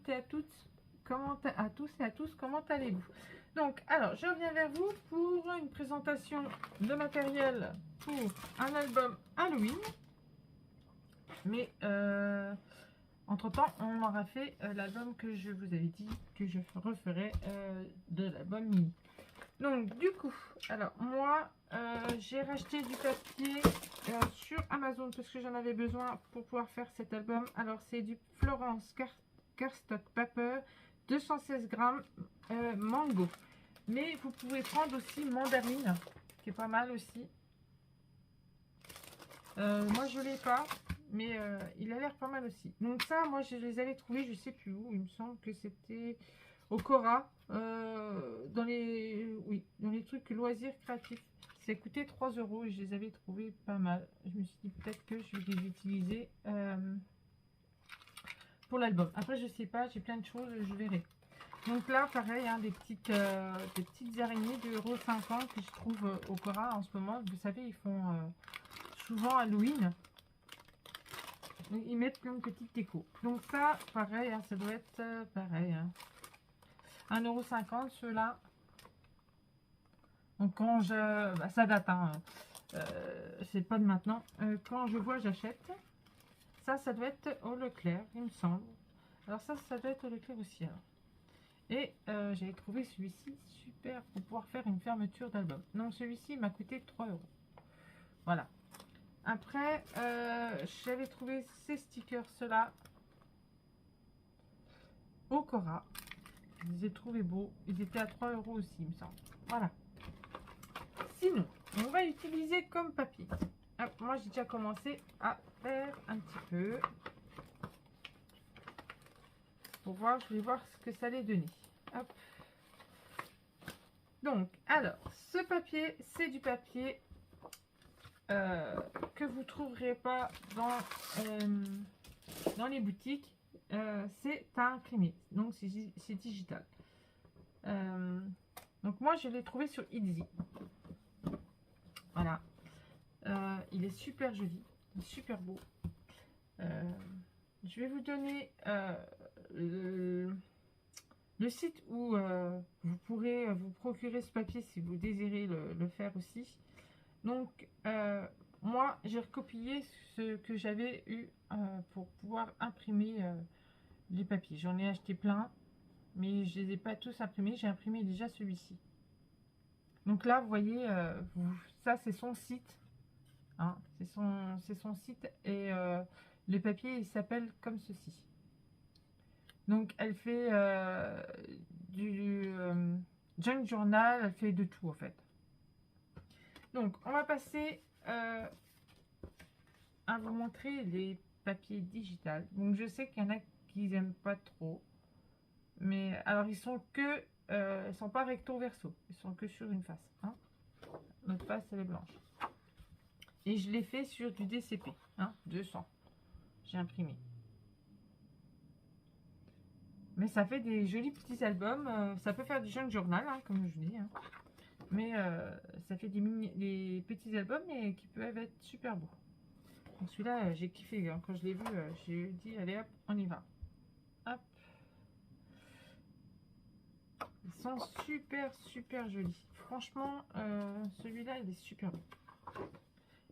toutes et à toutes. À tous et à tous, comment allez-vous? Donc, alors, je reviens vers vous pour une présentation de matériel pour un album Halloween. Mais, entre-temps, on aura fait l'album que je vous avais dit que je referais de l'album mini. Donc, du coup, alors, moi, j'ai racheté du papier sur Amazon parce que j'en avais besoin pour pouvoir faire cet album. Alors, c'est du Florence Cardstock Paper, 216 grammes, mango. Mais vous pouvez prendre aussi mandarine, qui est pas mal aussi. Moi, je l'ai pas, mais il a l'air pas mal aussi. Donc ça, moi, je les avais trouvés, je sais plus où. Il me semble que c'était au Cora, dans les trucs loisirs créatifs. Ça coûtait 3 € et je les avais trouvés pas mal. Je me suis dit peut-être que je vais les utiliser pour l'album. Après, je sais pas, j'ai plein de choses, je verrai. Donc là, pareil, hein, des petites araignées de 1,50 € que je trouve au Cora en ce moment. Vous savez, ils font souvent Halloween. Ils mettent plein de petites décos. Donc ça, pareil, hein, ça doit être pareil. Hein. 1,50 € ceux-là. Donc quand je... Bah, ça date, hein. C'est pas de maintenant. Quand je vois, j'achète. Ça doit être au Leclerc, il me semble. Alors ça doit être au Leclerc aussi. Alors. Et j'avais trouvé celui-ci super pour pouvoir faire une fermeture d'album. Donc celui-ci m'a coûté 3 €. Voilà. Après, j'avais trouvé ces stickers, ceux-là, au Cora. Je les ai trouvés beaux. Ils étaient à 3 € aussi, il me semble. Voilà. Sinon, on va utiliser comme papier. Hop, moi, j'ai déjà commencé à faire un petit peu. Pour voir, je vais voir ce que ça allait donner. Hop. Donc, alors, ce papier, c'est du papier que vous ne trouverez pas dans les boutiques. C'est imprimé, donc c'est digital. Donc moi je l'ai trouvé sur Etsy. Voilà. Il est super joli, super beau. Je vais vous donner le site où vous pourrez vous procurer ce papier si vous désirez le faire aussi. Donc moi j'ai recopié ce que j'avais eu pour pouvoir imprimer les papiers. J'en ai acheté plein, mais je ne les ai pas tous imprimés. J'ai imprimé déjà celui-ci. Donc là, vous voyez, ça c'est son site. Hein, c'est son site et le papier il s'appelle comme ceci. Donc elle fait du junk journal, elle fait de tout en fait. Donc on va passer à vous montrer les papiers digitales. Donc je sais qu'il y en a qui n'aiment pas trop. Mais alors ils sont que ils sont pas recto verso, ils sont que sur une face. Hein. Notre face elle est blanche. Et je l'ai fait sur du DCP, hein, 200. J'ai imprimé. Mais ça fait des jolis petits albums. Ça peut faire du junk journal, hein, comme je dis. Hein. Mais ça fait des petits albums et qui peuvent être super beaux. Donc celui-là, j'ai kiffé. Hein. Quand je l'ai vu, j'ai dit, allez hop, on y va. Hop. Ils sont super, super jolis. Franchement, celui-là, il est super beau.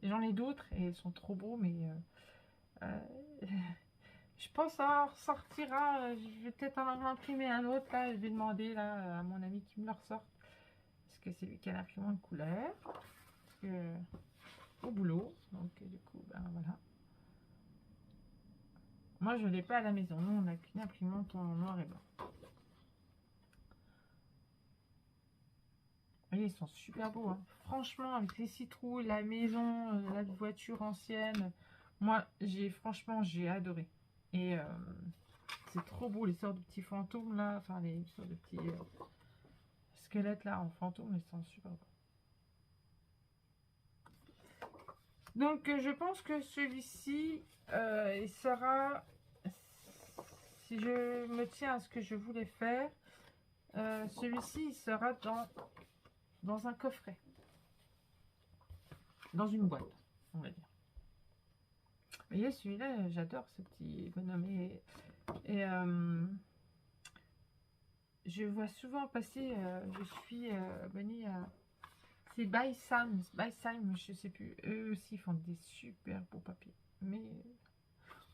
J'en ai d'autres et ils sont trop beaux, mais je pense que ça en ressortira. Je vais peut-être en imprimer un autre. Là, je vais demander là, à mon ami qui me le ressorte. Parce que c'est lui qui a l'imprimante couleur. Parce que, au boulot. Donc, du coup, ben voilà. Moi, je ne l'ai pas à la maison. Nous, on n'a qu'une imprimante en noir et blanc. Vous voyez, ils sont super beaux. Hein. Franchement, avec les citrouilles, la maison, la voiture ancienne. Moi, franchement, j'ai adoré. Et c'est trop beau, les sortes de petits fantômes là. Enfin, les sortes de petits squelettes là en fantômes, ils sont super beaux. Donc, je pense que celui-ci, il sera, si je me tiens à ce que je voulais faire, celui-ci, il sera dans un coffret. Dans une boîte, on va dire. Vous voyez, celui-là, j'adore ce petit bonhomme. Et je vois souvent passer, je suis abonnée à... C'est By Sam, je sais plus. Eux aussi font des super beaux papiers. Mais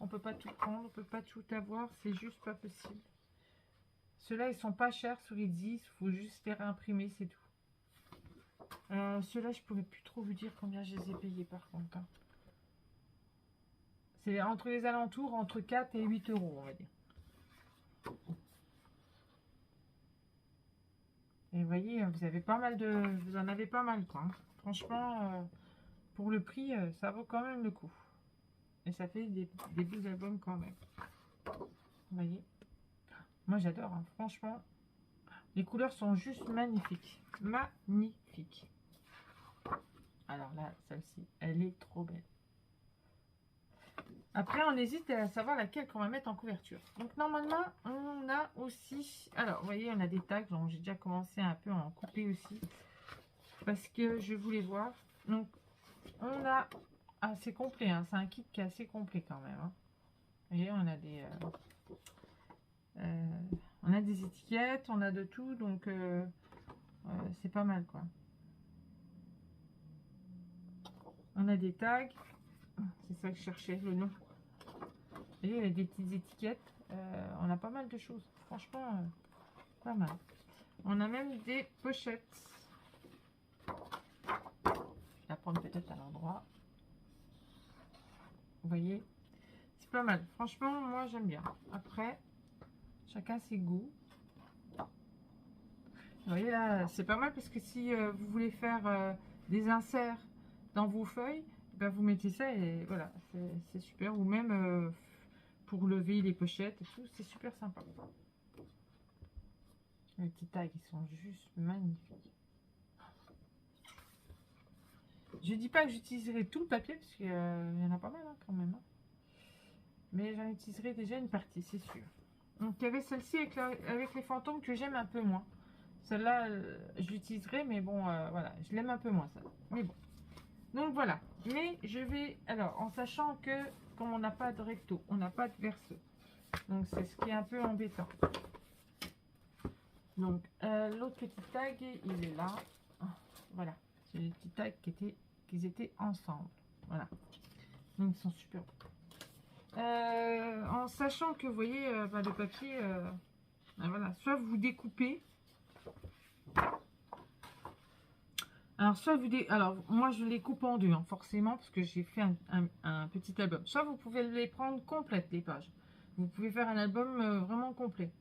on peut pas tout prendre, on peut pas tout avoir, c'est juste pas possible. Ceux-là, ils sont pas chers sur Etsy, il faut juste les réimprimer, c'est tout. Ceux-là, je pourrais plus trop vous dire combien je les ai payés par contre. Hein. C'est entre les alentours, entre 4 et 8 euros, on va dire. Et vous voyez, vous avez pas mal de... Vous en avez pas mal, quoi. Hein. Franchement, pour le prix, ça vaut quand même le coup. Et ça fait des beaux albums quand même. Vous voyez. Moi, j'adore. Hein. Franchement, les couleurs sont juste magnifiques. Magnifiques. Alors là, celle-ci, elle est trop belle. Après, on hésite à savoir laquelle qu'on va mettre en couverture. Donc, normalement, on a aussi... Alors, vous voyez, on a des tags. Donc, j'ai déjà commencé un peu à en couper aussi. Parce que je voulais voir. Donc, on a... assez complet. Hein. C'est un kit qui est assez complet quand même. Hein. Vous voyez, on a des... on a des étiquettes. On a de tout. Donc, c'est pas mal, quoi. On a des tags. C'est ça que je cherchais, le nom. Vous voyez, il y a des petites étiquettes. On a pas mal de choses. Franchement, pas mal. On a même des pochettes. Je vais la prendre peut-être à l'endroit. Vous voyez, c'est pas mal. Franchement, moi, j'aime bien. Après, chacun ses goûts. Vous voyez, là, c'est pas mal parce que si vous voulez faire des inserts dans vos feuilles, ben, vous mettez ça et voilà, c'est super. Ou même pour lever les pochettes et tout, c'est super sympa. Les petits tags, ils sont juste magnifiques. Je dis pas que j'utiliserai tout le papier, parce qu'il y en a pas mal hein, quand même. Hein. Mais j'en utiliserai déjà une partie, c'est sûr. Donc il y avait celle-ci avec les fantômes que j'aime un peu moins. Celle-là, je l'utiliserai, mais bon, voilà, je l'aime un peu moins ça. Mais bon. Donc voilà. Mais je vais, alors, en sachant que, comme on n'a pas de recto, on n'a pas de verso. Donc c'est ce qui est un peu embêtant. Donc l'autre petit tag, il est là. Voilà. C'est les petits tags qu'ils étaient ensemble. Voilà. Donc ils sont super beaux. En sachant que vous voyez bah, le papier, voilà, soit vous découpez. Alors soit alors moi je les coupe en deux, hein, forcément, parce que j'ai fait un petit album. Soit vous pouvez les prendre complètes les pages. Vous pouvez faire un album vraiment complet.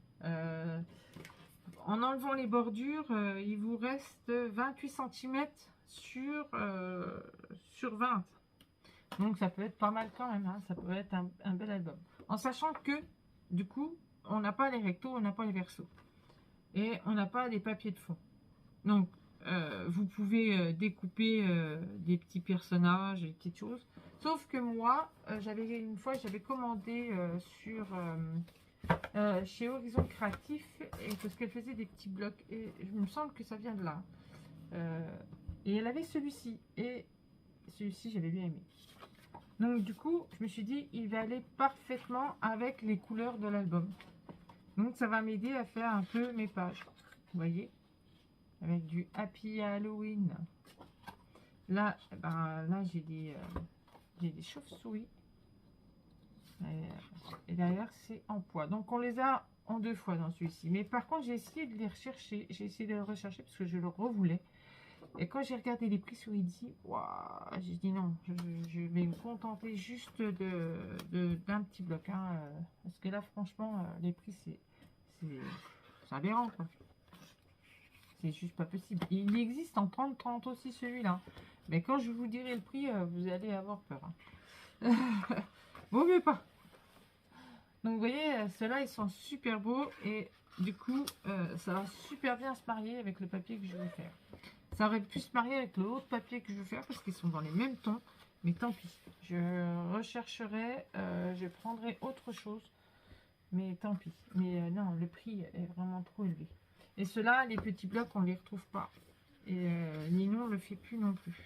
En enlevant les bordures, il vous reste 28 cm sur 20. Donc ça peut être pas mal quand même, hein. Ça peut être un bel album. En sachant que, du coup, on n'a pas les rectos, on n'a pas les versos. Et on n'a pas les papiers de fond. Donc, vous pouvez découper des petits personnages, des petites choses. Sauf que moi, une fois, j'avais commandé chez Horizon Créatif, et parce qu'elle faisait des petits blocs. Et je me semble que ça vient de là. Et elle avait celui-ci. Et celui-ci, j'avais bien aimé. Donc du coup, je me suis dit, il va aller parfaitement avec les couleurs de l'album. Donc ça va m'aider à faire un peu mes pages. Vous voyez, avec du Happy Halloween. Là, ben, là j'ai des chauves-souris. Et derrière, c'est en poids. Donc on les a en deux fois dans celui-ci. Mais par contre, j'ai essayé de les rechercher. J'ai essayé de le rechercher parce que je le revoulais. Et quand j'ai regardé les prix sur Etsy, j'ai dit non, je vais me contenter juste d'un petit bloc. Hein, parce que là, franchement, les prix, c'est aberrant. C'est juste pas possible. Il existe en 30-30 aussi celui-là. Mais quand je vous dirai le prix, vous allez avoir peur. Hein. Vaut mieux pas. Donc vous voyez, ceux-là, ils sont super beaux. Et du coup, ça va super bien se marier avec le papier que je vais faire. Ça aurait pu se marier avec l'autre papier que je veux faire parce qu'ils sont dans les mêmes tons. Mais tant pis. Je rechercherai, je prendrai autre chose. Mais tant pis. Mais non, le prix est vraiment trop élevé. Et ceux-là, les petits blocs, on ne les retrouve pas. Et Ninon ne le fait plus non plus.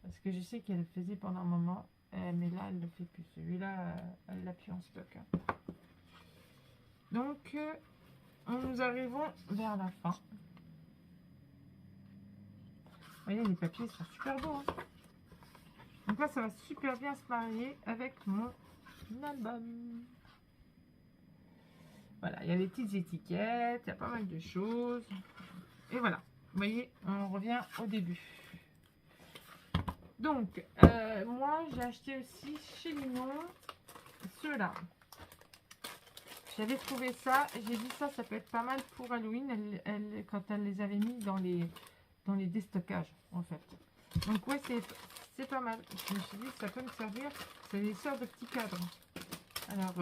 Parce que je sais qu'elle le faisait pendant un moment. Mais là, elle ne le fait plus. Celui-là, elle l'a plus en stock. Hein. Donc... nous arrivons vers la fin. Vous voyez, les papiers sont super beaux. Hein. Donc là, ça va super bien se marier avec mon album. Voilà, il y a les petites étiquettes, il y a pas mal de choses. Et voilà, vous voyez, on revient au début. Donc, moi, j'ai acheté aussi chez Linon ceux-là. J'avais trouvé ça, j'ai dit ça peut être pas mal pour Halloween, quand elle les avait mis dans les déstockages, en fait. Donc, ouais, c'est pas mal. Je me suis dit, ça peut me servir. C'est des sortes de petits cadres. Alors,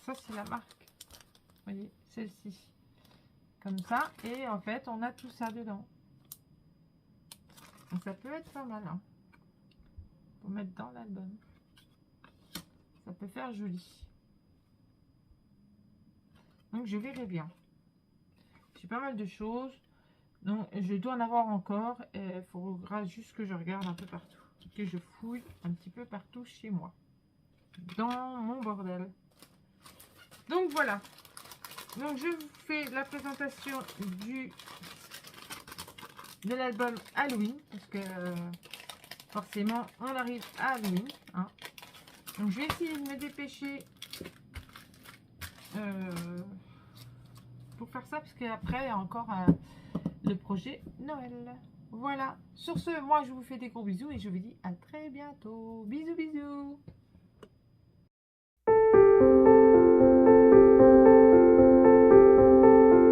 ça, c'est la marque. Vous voyez, celle-ci. Comme ça. Et en fait, on a tout ça dedans. Donc, ça peut être pas mal. Hein, pour mettre dans l'album. Ça peut faire joli. Donc, je verrai bien. J'ai pas mal de choses. Donc, je dois en avoir encore. Il faudra juste que je regarde un peu partout. Que je fouille un petit peu partout chez moi. Dans mon bordel. Donc, voilà. Donc, je vous fais la présentation de l'album Halloween. Parce que, forcément, on arrive à Halloween. Hein. Donc, je vais essayer de me dépêcher pour faire ça. Parce qu'après, il y a encore le projet Noël. Voilà. Sur ce, moi, je vous fais des gros bisous. Et je vous dis à très bientôt. Bisous, bisous.